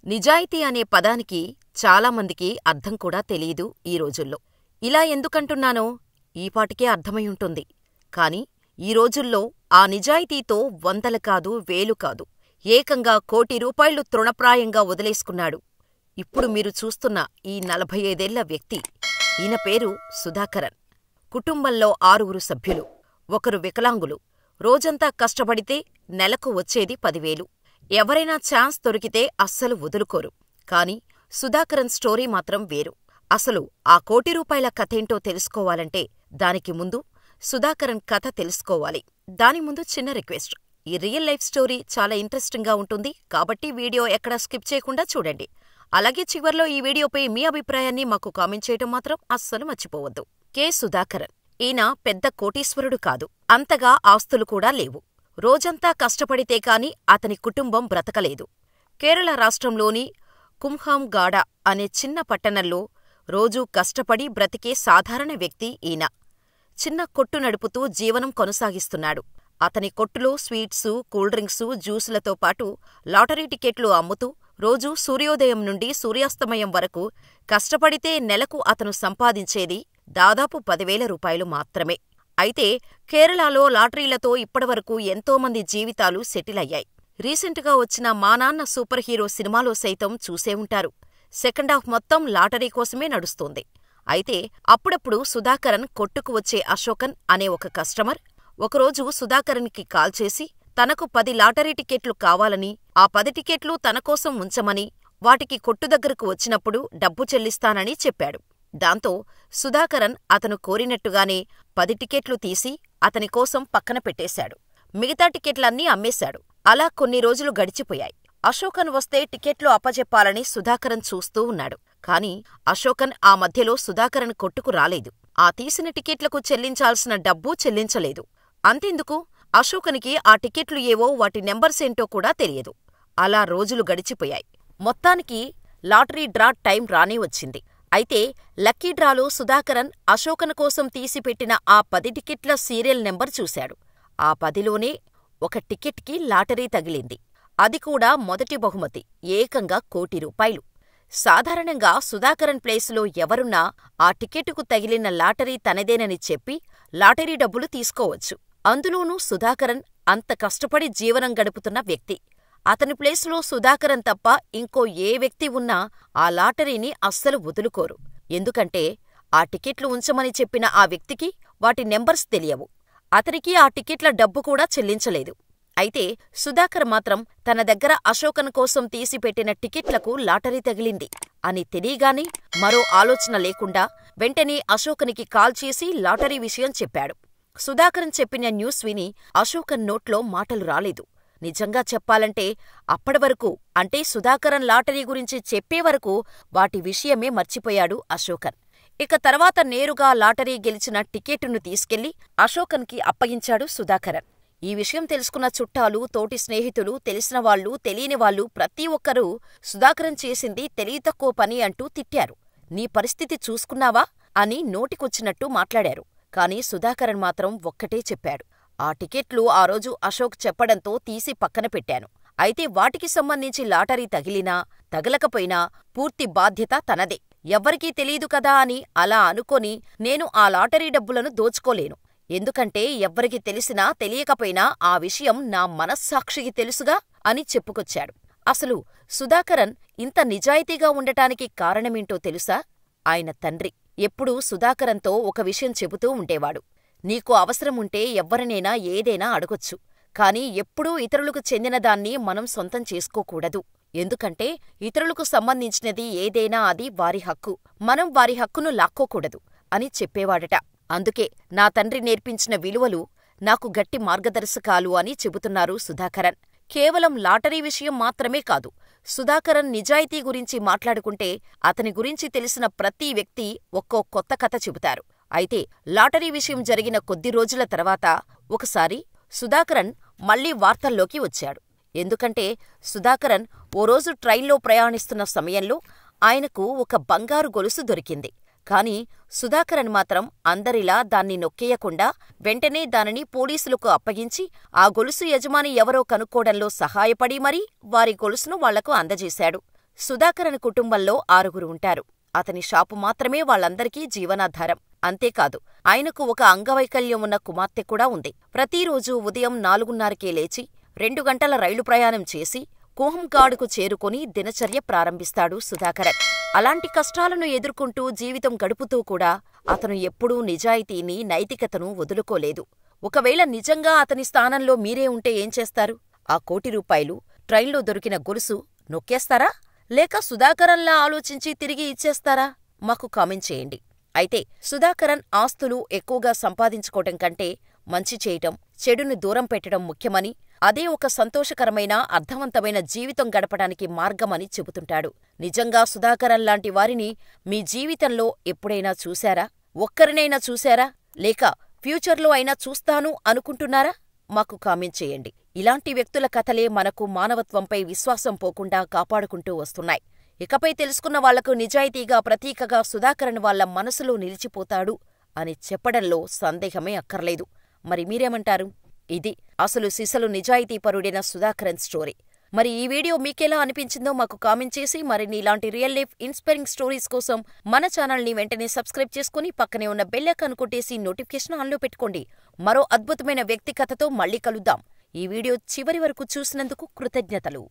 నిజాయితీ అనే పదానికి చాలామందికి అర్థం కూడా తెలీదు ఈ రోజుల్లో. ఇలా ఎందుకంటున్నానో ఈపాటికే అర్థమై ఉంటుంది. కాని ఈ రోజుల్లో ఆ నిజాయితీతో వందలు కాదు, వేలు కాదు, ఏకంగా ₹1,00,00,000 తృణప్రాయంగా వదిలేసుకున్నాడు ఇప్పుడు మీరు చూస్తున్న ఈ 45 ఏళ్ల వ్యక్తి. ఈయన పేరు సుధాకరన్. కుటుంబంలో 6 సభ్యులు. ఒకరు వికలాంగులు. రోజంతా కష్టపడితే నెలకు వచ్చేది 10,000. ఎవరైనా ఛాన్స్ దొరికితే అస్సలు వదులుకోరు. కాని సుధాకరన్ స్టోరీ మాత్రం వేరు. అసలు ఆ ₹1,00,00,000 కథేంటో తెలుసుకోవాలంటే దానికి ముందు సుధాకరన్ కథ తెలుసుకోవాలి. దాని ముందు చిన్న రిక్వెస్ట్. ఈ రియల్ లైఫ్ స్టోరీ చాలా ఇంట్రెస్టింగ్గా ఉంటుంది కాబట్టి వీడియో ఎక్కడా స్కిప్ చేయకుండా చూడండి. అలాగే చివర్లో ఈ వీడియోపై మీ అభిప్రాయాన్ని మాకు కామెంట్ చేయటం మాత్రం అస్సలు మర్చిపోవద్దు. కె. సుధాకరన్. ఈయన పెద్ద కోటీశ్వరుడు కాదు. అంతగా ఆస్తులు కూడా లేవు. రోజంతా కష్టపడితే కాని అతని కుటుంబం బ్రతకలేదు. కేరళ రాష్ట్రంలోని కుంభంగాడ అనే చిన్న పట్టణంలో రోజూ కష్టపడి బ్రతికే సాధారణ వ్యక్తి ఈయన. చిన్న కొట్టు నడుపుతూ జీవనం కొనసాగిస్తున్నాడు. అతని కొట్టులో స్వీట్సు, కూల్డ్రింక్సు, జ్యూసులతో పాటు లాటరీ టికెట్లు అమ్ముతూ రోజూ సూర్యోదయం నుండి సూర్యాస్తమయం వరకు కష్టపడితే నెలకు అతను సంపాదించేది దాదాపు ₹10,000 మాత్రమే. అయితే కేరళలో లాటరీలతో ఇప్పటివరకు ఎంతోమంది జీవితాలు సెటిల్ అయ్యాయి. రీసెంట్గా వచ్చిన మా నాన్న సూపర్ హీరో సినిమాలో సైతం చూసే ఉంటారు. సెకండ్ హాఫ్ మొత్తం లాటరీ కోసమే నడుస్తోంది. అయితే అప్పుడప్పుడు సుధాకరన్ కొట్టుకు వచ్చే అశోకన్ అనే ఒక కస్టమర్ ఒకరోజు సుధాకరన్కి కాల్ చేసి తనకు 10 లాటరీ టికెట్లు కావాలని, ఆ 10 టికెట్లు తనకోసం ఉంచమని, వాటికి కొట్టు దగ్గరకు వచ్చినప్పుడు డబ్బు చెల్లిస్తానని చెప్పాడు. దాంతో సుధాకరన్ అతను కోరినట్టుగానే 10 టికెట్లు తీసి అతనికోసం పక్కన పెట్టేశాడు. మిగతా టికెట్లన్నీ అమ్మేశాడు. అలా కొన్ని రోజులు గడిచిపోయాయి. అశోకన్ వస్తే టికెట్లు అప్పజెప్పాలని సుధాకరన్ చూస్తూ ఉన్నాడు. కాని అశోకన్ ఆ మధ్యలో సుధాకరన్ కొట్టుకు రాలేదు. ఆ తీసిన టికెట్లకు చెల్లించాల్సిన డబ్బూ చెల్లించలేదు. అంతెందుకు, అశోకనికి ఆ టికెట్లు ఏవో వాటి నెంబర్సేంటో కూడా తెలియదు. అలా రోజులు గడిచిపోయాయి. మొత్తానికి లాటరీ డ్రా టైం రానే వచ్చింది. అయితే లక్కీ డ్రాలో సుధాకరన్ అశోకన్ కోసం తీసిపెట్టిన ఆ 10 టికెట్ల సీరియల్ నెంబర్ చూశాడు. ఆ 10లోనే ఒక టికెట్కి లాటరీ తగిలింది. అది కూడా మొదటి బహుమతి ఏకంగా ₹1,00,00,000. సాధారణంగా సుధాకరన్ ప్లేసులో ఎవరున్నా ఆ టికెట్టుకు తగిలిన లాటరీ తనదేనని చెప్పి లాటరీ డబ్బులు తీసుకోవచ్చు. అందులోనూ సుధాకరన్ అంత కష్టపడి జీవనం గడుపుతున్న వ్యక్తి. అతని ప్లేసులో సుధాకరన్ తప్ప ఇంకో ఏ వ్యక్తి ఉన్నా ఆ లాటరీని అస్సలు వదులుకోరు. ఎందుకంటే ఆ టికెట్లు ఉంచమని చెప్పిన ఆ వ్యక్తికి వాటి నెంబర్స్ తెలియవు. అతనికి ఆ టికెట్ల డబ్బు కూడా చెల్లించలేదు. అయితే సుధాకర్ మాత్రం తన దగ్గర అశోకన్ కోసం తీసిపెట్టిన టికెట్లకు లాటరీ తగిలింది అని తెలియగానే మరో ఆలోచన లేకుండా వెంటనే అశోకన్కి కాల్ చేసి లాటరీ విషయం చెప్పాడు. సుధాకరన్ చెప్పిన న్యూస్ విని అశోకన్ నోట్లో మాటలు రాలేదు. నిజంగా చెప్పాలంటే అప్పటివరకు, అంటే సుధాకరన్ లాటరీ గురించి చెప్పేవరకు వాటి విషయమే మర్చిపోయాడు అశోకన్. ఇక తర్వాత నేరుగా లాటరీ గెలిచిన టికెట్టును తీసుకెళ్లి అశోకన్కి అప్పగించాడు సుధాకరన్. ఈ విషయం తెలుసుకున్న చుట్టాలు, తోటి స్నేహితులు, తెలిసినవాళ్లు, తెలియనివాళ్లు ప్రతి ఒక్కరూ సుధాకరన్ చేసింది తెలివితక్కువ పని అంటూ తిట్టారు. నీ పరిస్థితి చూసుకున్నావా అని నోటికొచ్చినట్టు మాట్లాడారు. కాని సుధాకరన్ మాత్రం ఒక్కటే చెప్పాడు, ఆ టికెట్లు ఆ రోజు అశోక్ చెప్పడంతో తీసి పక్కన పెట్టాను. అయితే వాటికి సంబంధించి లాటరీ తగిలినా తగలకపోయినా పూర్తి బాధ్యత తనదే. ఎవ్వరికీ తెలీదు కదా అని అలా అనుకొని నేను ఆ లాటరీ డబ్బులను దోచుకోలేను. ఎందుకంటే ఎవ్వరికి తెలిసినా తెలియకపోయినా ఆ విషయం నా మనస్సాక్షికి తెలుసుగా అని చెప్పుకొచ్చాడు. అసలు సుధాకరన్ ఇంత నిజాయితీగా ఉండటానికి కారణమేంటో తెలుసా? ఆయన తండ్రి ఎప్పుడూ సుధాకరన్తో ఒక విషయం చెబుతూ ఉండేవాడు. నీకు అవసరముంటే ఎవ్వరినైనా ఏదైనా అడగొచ్చు. కాని ఎప్పుడూ ఇతరులకు చెందినదాన్ని మనం సొంతం చేసుకోకూడదు. ఎందుకంటే ఇతరులకు సంబంధించినది ఏదైనా అది వారి హక్కు. మనం వారి హక్కును లాక్కోకూడదు అని చెప్పేవాడట. అందుకే నా తండ్రి నేర్పించిన విలువలు నాకు గట్టి మార్గదర్శకాలు అని చెబుతున్నారు సుధాకరన్. కేవలం లాటరీ విషయం మాత్రమే కాదు, సుధాకరన్ నిజాయితీ గురించి మాట్లాడుకుంటే అతని గురించి తెలిసిన ప్రతి వ్యక్తి ఒక్కో కొత్త కథ చెబుతారు. అయితే లాటరీ విషయం జరిగిన కొద్ది రోజుల తర్వాత ఒకసారి సుధాకరన్ మళ్లీ వార్తల్లోకి వచ్చాడు. ఎందుకంటే సుధాకరన్ ఓ రోజు ట్రైన్లో ప్రయాణిస్తున్న సమయంలో ఆయనకు ఒక బంగారు గొలుసు దొరికింది. కాని సుధాకరన్ మాత్రం అందరిలా దాన్ని నొక్కేయకుండా వెంటనే దానిని పోలీసులకు అప్పగించి ఆ గొలుసు యజమాని ఎవరో కనుక్కోవడంలో సహాయపడి మరీ వారి గొలుసును వాళ్లకు అందజేశాడు. సుధాకరన్ కుటుంబంలో 6గురు ఉంటారు. అతని షాపు మాత్రమే వాళ్ళందరికీ జీవనాధారం. అంతేకాదు, ఆయనకు ఒక అంగవైకల్యం ఉన్న కుమార్తె కూడా ఉంది. ప్రతిరోజూ ఉదయం 4:30కే లేచి 2 గంటల రైలు ప్రయాణం చేసి కోహంగాడ్కు చేరుకొని దినచర్య ప్రారంభిస్తాడు సుధాకరన్. అలాంటి కష్టాలను ఎదుర్కొంటూ జీవితం గడుపుతూ కూడా అతను ఎప్పుడూ నిజాయితీని, నైతికతను వదులుకోలేదు. ఒకవేళ నిజంగా అతని స్థానంలో మీరే ఉంటే ఏం చేస్తారు? ఆ ₹1,00,00,000 ట్రైన్లో దొరికిన గొలుసు నొక్కేస్తారా? లేక సుధాకరన్లా ఆలోచించి తిరిగి ఇచ్చేస్తారా? మాకు కామెంట్ చేయండి. అయితే సుధాకరన్ ఆస్తులు ఎక్కువగా సంపాదించుకోవటం కంటే మంచి చేయటం, చెడుని దూరం పెట్టడం ముఖ్యమని, అదే ఒక సంతోషకరమైన, అర్థవంతమైన జీవితం గడపడానికి మార్గమని చెబుతుంటాడు. నిజంగా సుధాకరన్ లాంటి వారిని మీ జీవితంలో ఎప్పుడైనా చూశారా? ఒక్కరినైనా చూశారా? లేక ఫ్యూచర్లో అయినా చూస్తాను అనుకుంటున్నారా? మాకు కామెంట్ చేయండి. ఇలాంటి వ్యక్తుల కథలే మనకు మానవత్వంపై విశ్వాసం పోకుండా కాపాడుకుంటూ వస్తున్నాయి. ఇకపై తెలుసుకున్న వాళ్లకు నిజాయితీగా ప్రతీకగా సుధాకరన్ వాళ్ల మనసులో నిలిచిపోతాడు అని చెప్పడంలో సందేహమే అక్కర్లేదు. మరి మీరేమంటారు? ఇది అసలు సిసలు నిజాయితీపరుడైన సుధాకరన్ స్టోరీ. మరి ఈ వీడియో మీకెలా అనిపించిందో మాకు కామెంట్ చేసి, మరిన్ని ఇలాంటి రియల్ లైఫ్ ఇన్స్పైరింగ్ స్టోరీస్ కోసం మన ఛానల్ని వెంటనే సబ్స్క్రైబ్ చేసుకుని పక్కనే ఉన్న బెల్ ఐకాన్ కొట్టేసి నోటిఫికేషన్ ఆన్లో పెట్టుకోండి. మరో అద్భుతమైన వ్యక్తి కథతో మళ్ళీ కలుద్దాం. ఈ వీడియో చివరి వరకు చూసినందుకు కృతజ్ఞతలు.